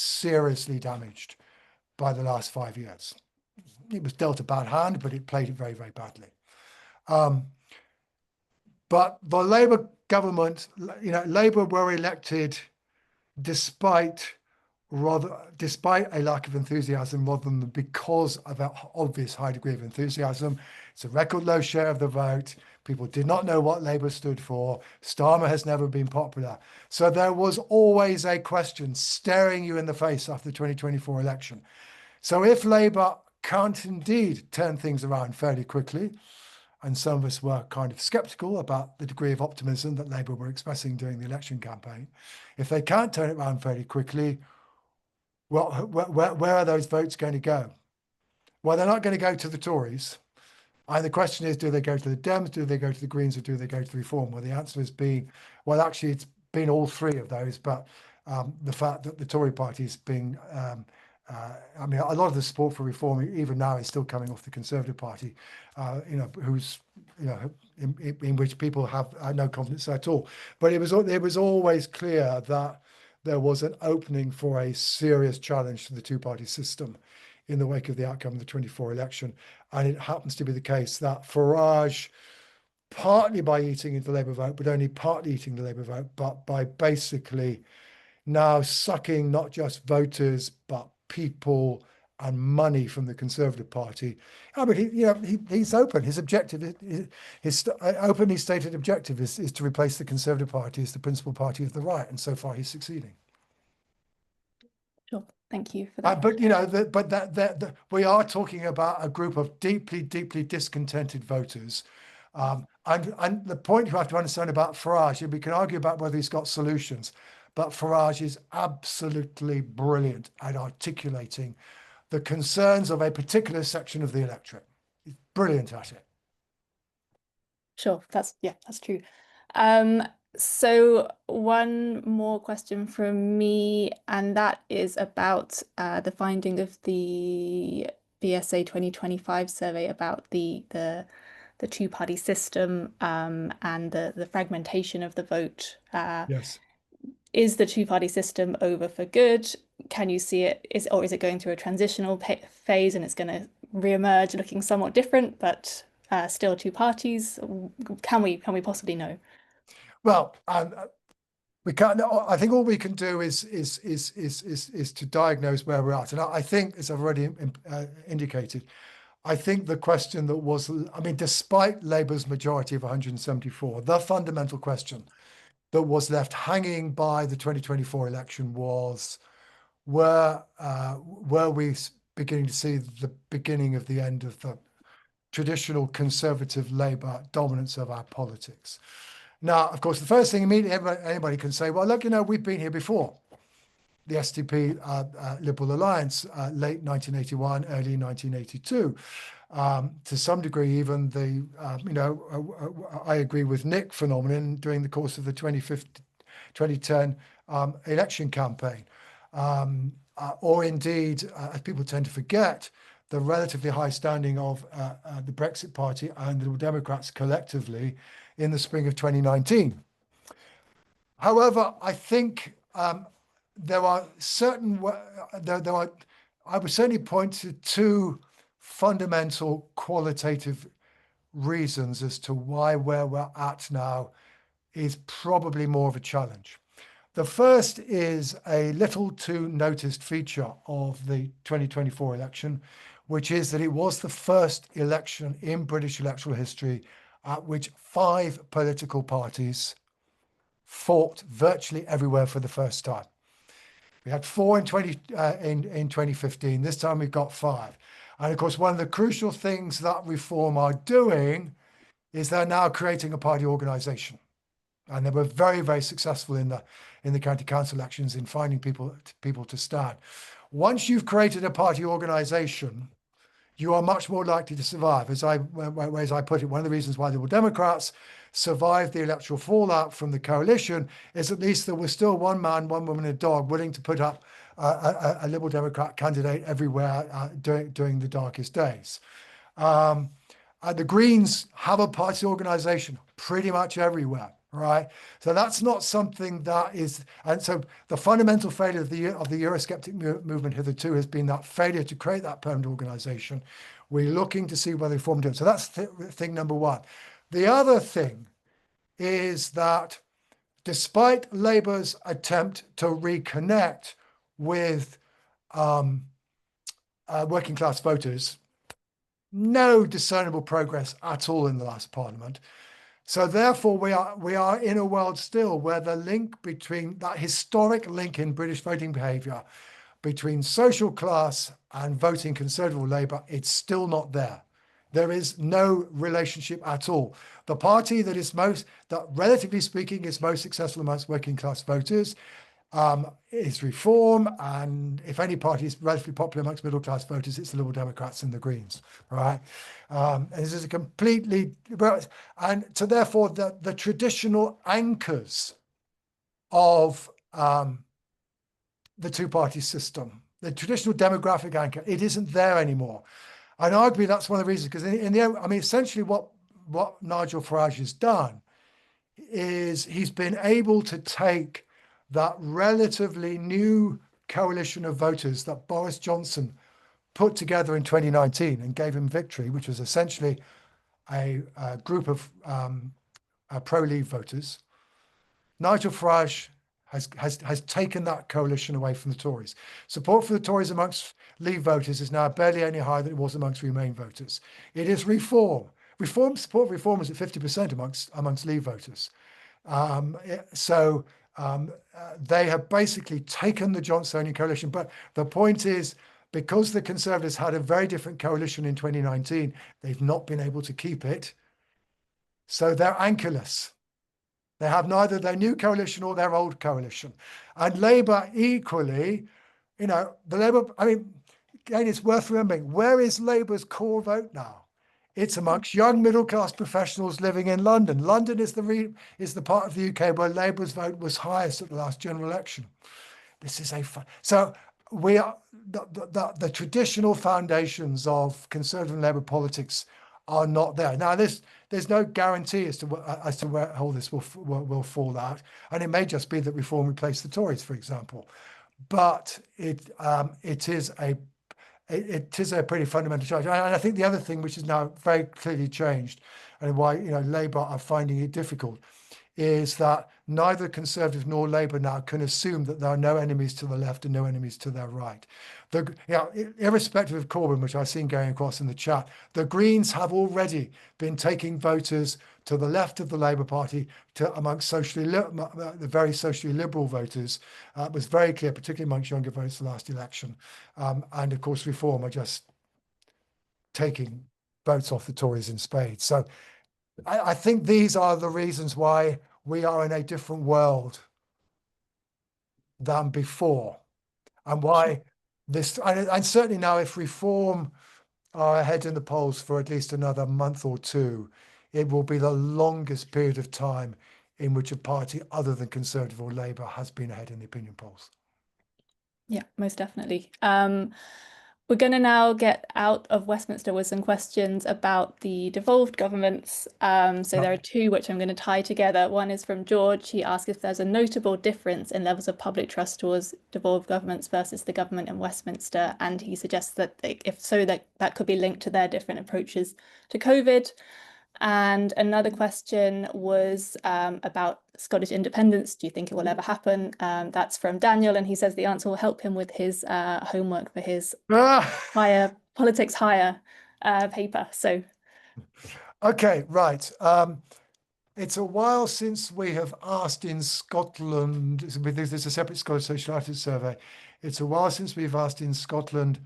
damaged by the last 5 years. It was dealt a bad hand, but it played it very, very badly. But the Labour government, Labour were elected despite a lack of enthusiasm rather than because of an obvious high degree of enthusiasm. It's a record low share of the vote. People did not know what Labour stood for. Starmer has never been popular. So there was always a question staring you in the face after the 2024 election. So if Labour can't indeed turn things around fairly quickly, and some of us were kind of sceptical about the degree of optimism that Labour were expressing during the election campaign, if they can't turn it around fairly quickly, well, where are those votes going to go? Well, they're not going to go to the Tories. And the question is, do they go to the Dems, do they go to the Greens, or do they go to the Reform? Well, the answer has been, well, actually, it's been all three of those. But the fact that the Tory party is being, I mean, a lot of the support for Reform, even now, is still coming off the Conservative Party, who's, in which people have no confidence at all. But it was always clear that there was an opening for a serious challenge to the two-party system in the wake of the outcome of the 24 election. And it happens to be the case that Farage, partly by eating into the Labour vote, but only partly eating the Labour vote, but by basically now sucking not just voters, but people and money from the Conservative Party. I mean, he's open. His objective, his openly stated objective is to replace the Conservative Party as the principal party of the right. And so far, he's succeeding. Sure. Thank you for that. But we are talking about a group of deeply discontented voters. And the point you have to understand about Farage, and we can argue about whether he's got solutions, but Farage is absolutely brilliant at articulating the concerns of a particular section of the electorate. He's brilliant at it. Sure, that's true. So one more question from me, and that is about the finding of the BSA 2025 survey about the two-party system and the fragmentation of the vote. Yes. Is the two-party system over for good? Can you see it, is it going through a transitional phase and it's going to reemerge looking somewhat different, but still two parties? Can we possibly know? Well, we can't. I think all we can do is to diagnose where we're at, and I think, as I've already indicated, I think the question that was, I mean, despite Labour's majority of 174, the fundamental question that was left hanging by the 2024 election was, were we beginning to see the beginning of the end of the traditional conservative Labour dominance of our politics? Now, of course, the first thing immediately anybody can say, well, look, we've been here before. The SDP Liberal Alliance, late 1981, early 1982. To some degree, even the, I agree with Nick phenomenon during the course of the 2010 election campaign. Or indeed, as people tend to forget, the relatively high standing of the Brexit Party and the Liberal Democrats collectively in the spring of 2019. However, I think there are certain, I would certainly point to two fundamental qualitative reasons as to why where we're at now is probably more of a challenge. The first is a little too noticed feature of the 2024 election, which is that it was the first election in British electoral history at which 5 political parties fought virtually everywhere for the first time. We had 4 in 2015. This time we've got 5. And of course, one of the crucial things that Reform are doing is they're now creating a party organisation. And they were very, very successful in the county council elections in finding people to stand. Once you've created a party organisation, you are much more likely to survive. As I put it, one of the reasons why the Liberal Democrats survived the electoral fallout from the coalition is at least there was still one man, one woman, and a dog willing to put up a Liberal Democrat candidate everywhere during the darkest days. The Greens have a party organisation pretty much everywhere, right? So that's not something that is, and so the fundamental failure of the Eurosceptic movement hitherto has been that failure to create that permanent organisation. We're looking to see whether Reform do it. So that's thing number one. The other thing is that despite Labour's attempt to reconnect with working class voters, no discernible progress at all in the last parliament. So therefore, we are in a world still where the link between that historic link in British voting behaviour between social class and voting Conservative Labour, it's still not there. There is no relationship at all. The party that relatively speaking is most successful amongst working class voters is Reform, and if any party is relatively popular amongst middle class voters, it's the Liberal Democrats and the Greens, right? And this is a completely, and so therefore the traditional anchors of the two-party system, the traditional demographic anchor, it isn't there anymore. And arguably that's one of the reasons, because in the end, I mean, essentially what Nigel Farage has done is he's been able to take that relatively new coalition of voters that Boris Johnson put together in 2019 and gave him victory, which was essentially a group of pro-Leave voters. Nigel Farage has taken that coalition away from the Tories. Support for the Tories amongst Leave voters is now barely any higher than it was amongst Remain voters. It is Reform. Support for Reform is at 50% amongst Leave voters. They have basically taken the Johnsonian coalition. But the point is, because the Conservatives had a very different coalition in 2019, they've not been able to keep it. So they're anchorless. They have neither their new coalition or their old coalition. And Labour equally, the Labour, I mean, again, it's worth remembering, where is Labour's core vote now? It's amongst young middle-class professionals living in London. London is the part of the UK where Labour's vote was highest at the last general election. This is so we are the traditional foundations of Conservative and Labour politics are not there. Now, there's no guarantee as to where all this will fall out, and it may just be that Reform replace the Tories, for example. But it is a pretty fundamental change. And I think the other thing which is now very clearly changed, and why Labour are finding it difficult, is that neither Conservative nor Labour now can assume that there are no enemies to the left and no enemies to their right. Irrespective of Corbyn, which I've seen going across in the chat, the Greens have already been taking voters to the left of the Labour Party, to amongst the very socially liberal voters. It was very clear, particularly amongst younger voters, the last election. And of course, Reform are just taking votes off the Tories in spades. So I think these are the reasons why we are in a different world than before, and why this, and certainly now, if Reform are ahead in the polls for at least another month or two, it will be the longest period of time in which a party other than Conservative or Labour has been ahead in the opinion polls. Yeah, most definitely. We're going to now get out of Westminster with some questions about the devolved governments. So there are two which I'm going to tie together. One is from George. He asks if there's a notable difference in levels of public trust towards devolved governments versus the government in Westminster. And he suggests that if so, that could be linked to their different approaches to COVID. And another question was about Scottish independence. Do you think it will ever happen? That's from Daniel, and he says the answer will help him with his homework for his politics higher paper. So, okay, right. It's a while since we have asked in Scotland. There's a separate Scottish Sociality survey. It's a while since we've asked in Scotland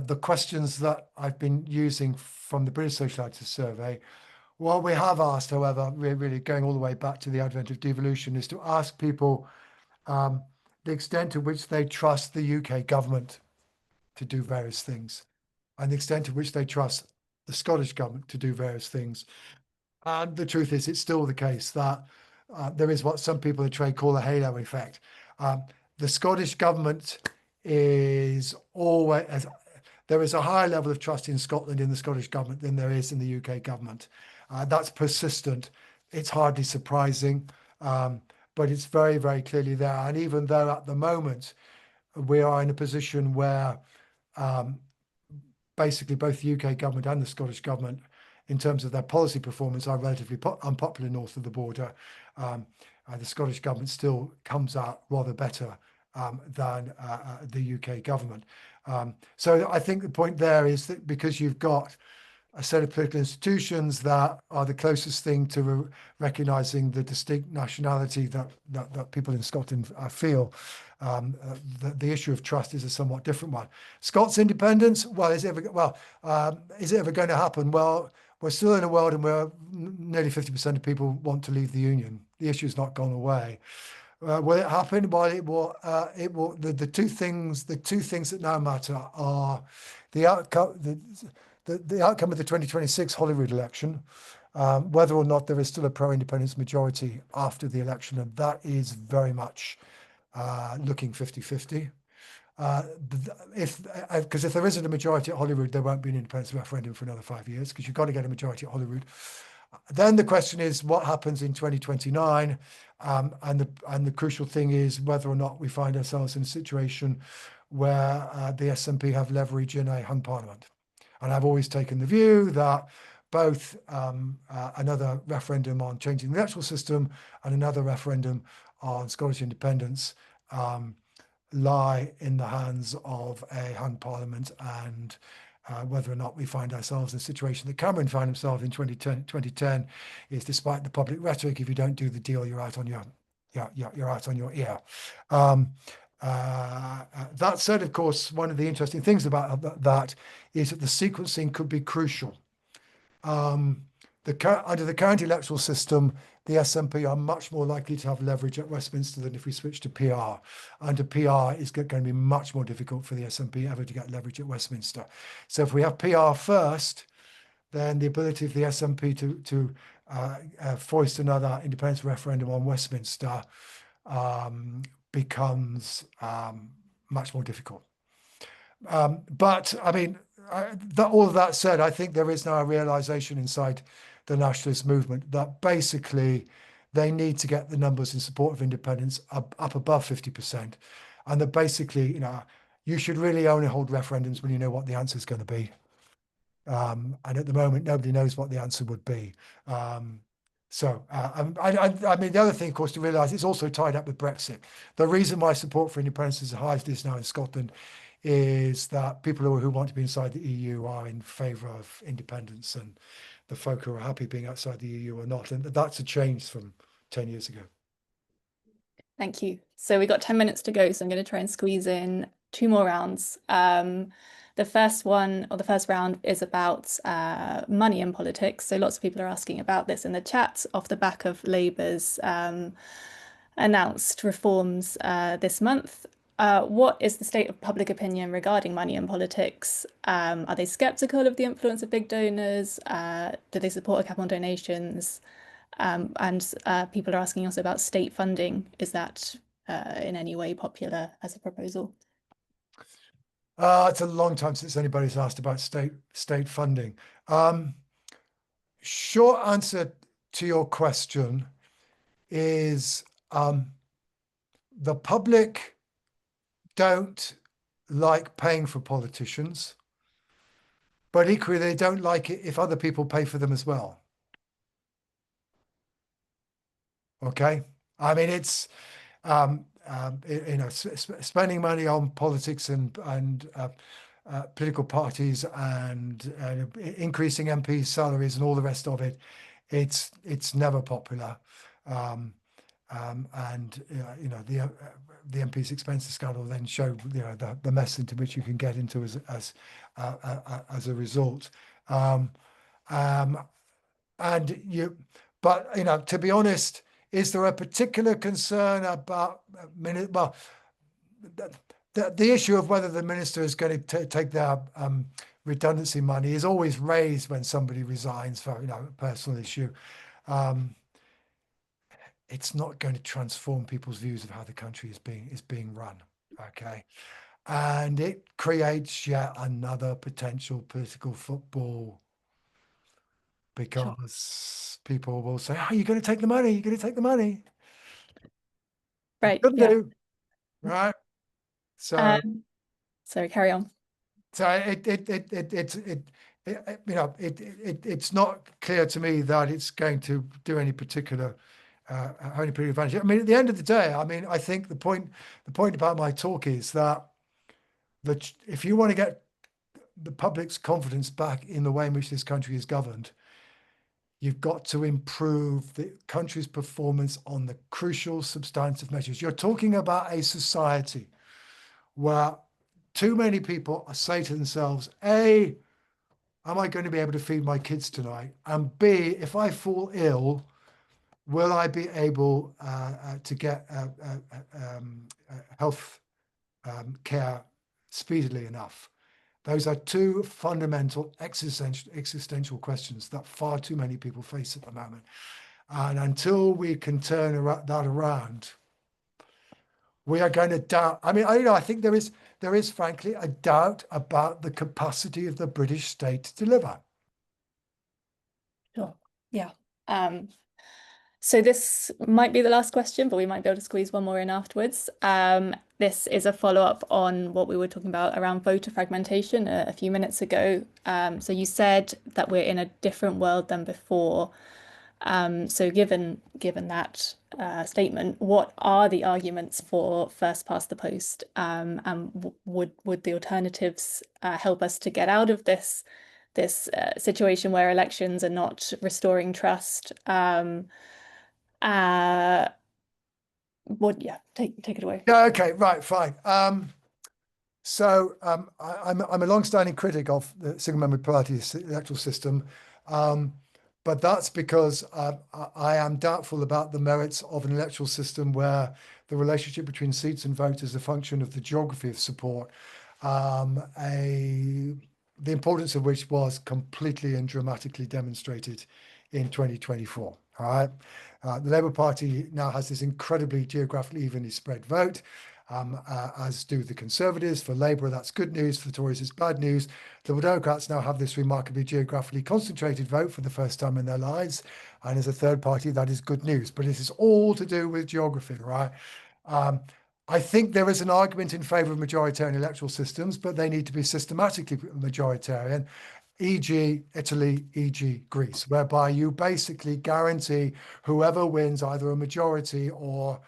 the questions that I've been using from the British Sociality survey. What we have asked, however, we're really going all the way back to the advent of devolution, is to ask people the extent to which they trust the UK government to do various things, and the extent to which they trust the Scottish government to do various things. And the truth is, it's still the case that there is what some people in trade call a halo effect. The Scottish government is always, there is a higher level of trust in Scotland in the Scottish government than there is in the UK government. That's persistent. It's hardly surprising, but it's very, very clearly there. And even though at the moment we are in a position where basically both the UK government and the Scottish government, in terms of their policy performance, are relatively unpopular north of the border, the Scottish government still comes out rather better than the UK government. So I think the point there is that because you've got a set of political institutions that are the closest thing to recognizing the distinct nationality that people in Scotland feel, the issue of trust is a somewhat different one. Scots independence, well, is it ever going to happen? Well, we're still in a world where nearly 50% of people want to leave the union. The issue's not gone away. Will it happen? Well, it will. It will. The two things that now matter are the outcome. The outcome of the 2026 Holyrood election, whether or not there is still a pro-independence majority after the election, and that is very much looking 50-50. Because if there isn't a majority at Holyrood, there won't be an independence referendum for another 5 years, because you've got to get a majority at Holyrood. Then the question is what happens in 2029, and the crucial thing is whether or not we find ourselves in a situation where the SNP have leverage in a hung parliament. And I've always taken the view that both another referendum on changing the electoral system and another referendum on Scottish independence lie in the hands of a hung parliament, and whether or not we find ourselves in a situation that Cameron found himself in 2010 is, despite the public rhetoric, if you don't do the deal, you're out on your ear. That said, of course, one of the interesting things about that is that the sequencing could be crucial. Under the current electoral system, the SNP are much more likely to have leverage at Westminster than if we switch to PR. Under PR, it's going to be much more difficult for the SNP ever to get leverage at Westminster. So if we have PR first, then the ability of the SNP to foist another independence referendum on Westminster becomes much more difficult. But I mean, all of that said, I think there is now a realization inside the nationalist movement that basically they need to get the numbers in support of independence up above 50%, and that basically, you should really only hold referendums when you know what the answer is going to be. And at the moment, nobody knows what the answer would be. So, I mean, the other thing, of course, to realise it's also tied up with Brexit. The reason why support for independence is as high as it is now in Scotland is that people who want to be inside the EU are in favour of independence, and the folk who are happy being outside the EU are not. And that's a change from 10 years ago. Thank you. So we got 10 minutes to go, so I'm going to try and squeeze in 2 more rounds. The first one, or the first round, is about money in politics. So lots of people are asking about this in the chat off the back of Labour's announced reforms this month. What is the state of public opinion regarding money in politics? Are they skeptical of the influence of big donors? Do they support a cap on donations? And people are asking also about state funding. Is that in any way popular as a proposal? It's a long time since anybody's asked about state funding. Short answer to your question is the public don't like paying for politicians, but equally they don't like it if other people pay for them as well. Okay, I mean it's spending money on politics and political parties and increasing MP salaries and all the rest of it. It's never popular. And the MP's expenses scandal then showed the mess into which you can get into as a result. But to be honest, is there a particular concern about the issue of whether the minister is going to take their redundancy money is always raised when somebody resigns for a personal issue. It's not going to transform people's views of how the country is being run. Okay, and it creates yet another potential political football because people will say, "Oh, you're going to take the money. You're going to take the money." Right. Could Yeah. do, right? So, sorry, carry on. So it's not clear to me that it's going to do any particular advantage. I mean, at the end of the day, I mean, I think the point about my talk is that if you want to get the public's confidence back in the way in which this country is governed, you've got to improve the country's performance on the crucial substantive measures. You're talking about a society where too many people say to themselves, A, am I going to be able to feed my kids tonight? And B, if I fall ill, will I be able to get health care speedily enough? Those are two fundamental existential questions that far too many people face at the moment. And until we can turn that around, we are going to doubt. I mean, I think there is frankly a doubt about the capacity of the British state to deliver. Sure. Yeah. So this might be the last question, but we might be able to squeeze one more in afterwards. This is a follow-up on what we were talking about around voter fragmentation a few minutes ago. So you said that we're in a different world than before. So given that statement, what are the arguments for first past the post? And would the alternatives help us to get out of this situation where elections are not restoring trust? Take it away. Yeah, okay, right, fine. So I'm a long-standing critic of the single-member party electoral system, but that's because I am doubtful about the merits of an electoral system where the relationship between seats and votes is a function of the geography of support, the importance of which was completely and dramatically demonstrated in 2024. All right. The Labour Party now has this incredibly geographically evenly spread vote, as do the Conservatives. For Labour, that's good news. For the Tories, it's bad news. The Liberal Democrats now have this remarkably geographically concentrated vote for the first time in their lives. And as a third party, that is good news. But this is all to do with geography, right? I think there is an argument in favour of majoritarian electoral systems, but they need to be systematically majoritarian. e.g. Italy, e.g. Greece, whereby you basically guarantee whoever wins either a majority or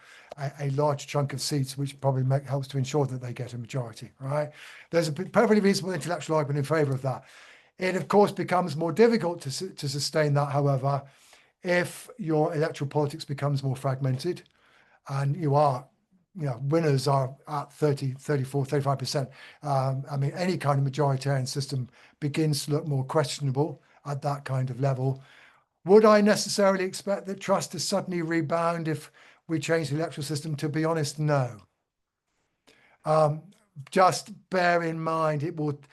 a large chunk of seats, which probably helps to ensure that they get a majority, right? There's a perfectly reasonable intellectual argument in favor of that. It, of course, becomes more difficult to sustain that, however, if your electoral politics becomes more fragmented and winners are at 30, 34, 35%. I mean, any kind of majoritarian system begins to look more questionable at that kind of level. Would I necessarily expect that trust to suddenly rebound if we change the electoral system? To be honest, no. Just bear in mind, it would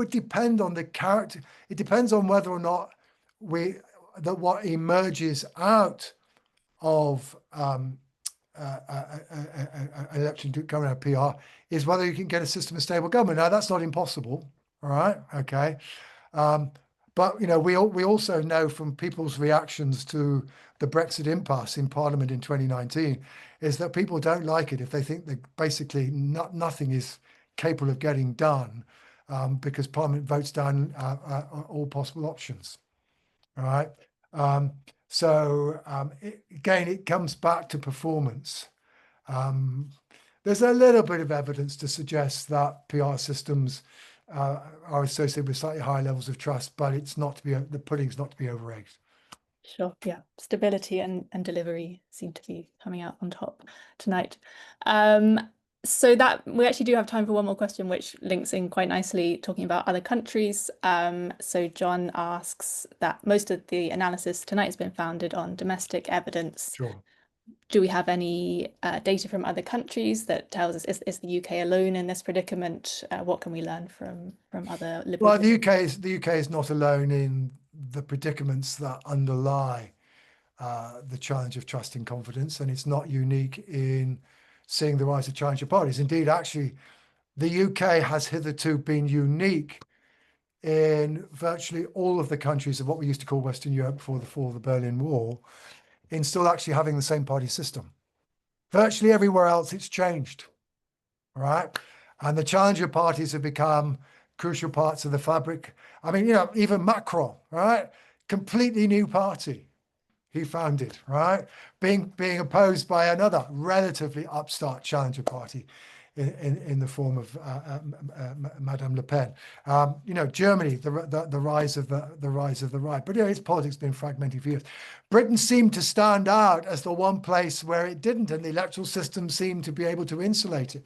depend on the character. It depends on whether or not what emerges out of an election coming out of PR is whether you can get a system of stable government. Now, that's not impossible, all right? Okay. But, we also know from people's reactions to the Brexit impasse in Parliament in 2019 is that people don't like it if they think that basically nothing is capable of getting done because Parliament votes down all possible options, all right? Again, it comes back to performance. There's a little bit of evidence to suggest that PR systems are associated with slightly higher levels of trust, but the pudding's not to be over-egged. Sure, yeah. Stability and delivery seem to be coming out on top tonight. So that we actually do have time for one more question, which links in quite nicely talking about other countries. So John asks that most of the analysis tonight has been founded on domestic evidence. Sure. Do we have any data from other countries that tells us is the UK alone in this predicament? What can we learn from other liberal? Well, the UK is not alone in the predicaments that underlie the challenge of trust and confidence, and it's not unique in seeing the rise of challenger parties. Indeed, actually, the UK has hitherto been unique in virtually all of the countries of what we used to call Western Europe before the fall of the Berlin Wall, in still actually having the same party system. Virtually everywhere else, it's changed, right? And the challenger parties have become crucial parts of the fabric. I mean, even Macron, right? Completely new party he founded, right? Being opposed by another relatively upstart challenger party in the form of Madame Le Pen. Germany, the rise of the right, but its politics has been fragmented for years. Britain seemed to stand out as the one place where it didn't, and the electoral system seemed to be able to insulate it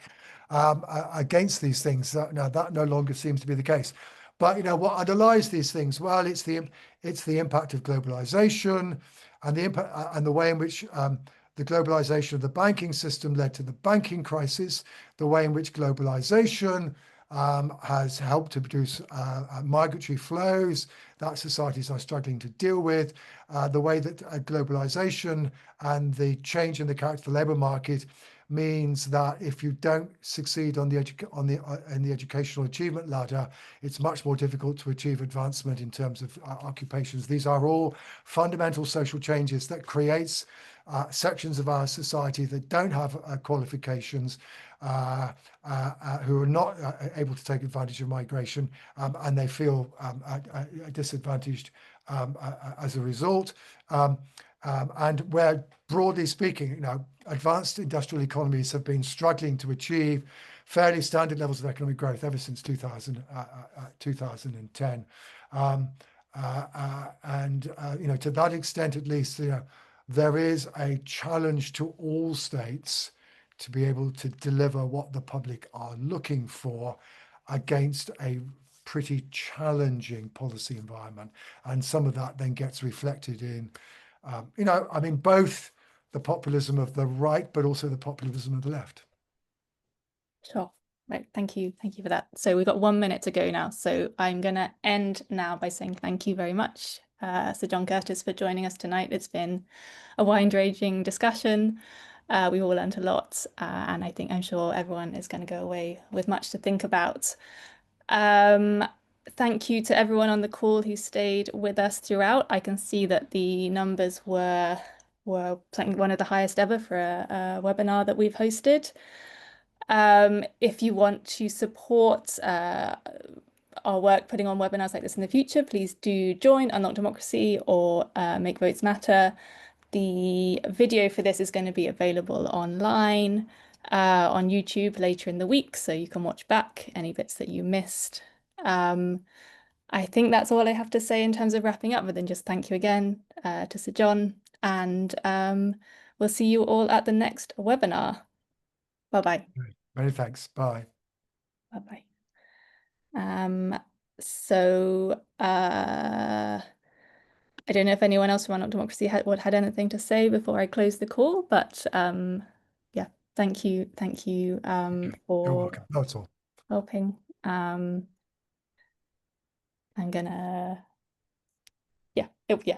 against these things. Now that no longer seems to be the case. But what underlies these things? Well, it's the impact of globalization and the impact and the way in which the globalization of the banking system led to the banking crisis, the way in which globalization has helped to produce migratory flows that societies are struggling to deal with, the way that globalization and the change in the character of the labor market means that if you don't succeed in the educational achievement ladder, it's much more difficult to achieve advancement in terms of occupations. These are all fundamental social changes that creates sections of our society that don't have qualifications, who are not able to take advantage of migration, and they feel disadvantaged as a result. And where, broadly speaking, advanced industrial economies have been struggling to achieve fairly standard levels of economic growth ever since 2010. To that extent, at least, there is a challenge to all states to be able to deliver what the public are looking for against a pretty challenging policy environment. And some of that then gets reflected in, both the populism of the right, but also the populism of the left. Sure. Right. Thank you. Thank you for that. So we've got 1 minute to go now. So I'm going to end now by saying thank you very much, Sir John Curtice, for joining us tonight. It's been a wide-ranging discussion. We've all learned a lot, and I'm sure everyone is going to go away with much to think about. Thank you to everyone on the call who stayed with us throughout. I can see that the numbers were one of the highest ever for a webinar that we've hosted. If you want to support our work putting on webinars like this in the future, please do join Unlock Democracy or Make Votes Matter. The video for this is going to be available online on YouTube later in the week, so you can watch back any bits that you missed. I think that's all I have to say in terms of wrapping up, but then just thank you again to Sir John, and we'll see you all at the next webinar. Bye-bye. Many thanks. Bye. Bye-bye. So I don't know if anyone else from Unlock Democracy had anything to say before I close the call, but yeah, thank you You're for welcome. That's all. helping. I'm gonna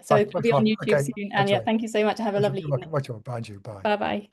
so Right, it'll be on YouTube okay, soon. And that's yeah, all. thank you so much. Have a lovely You're welcome. evening. Watch your behind you. Bye. Bye bye.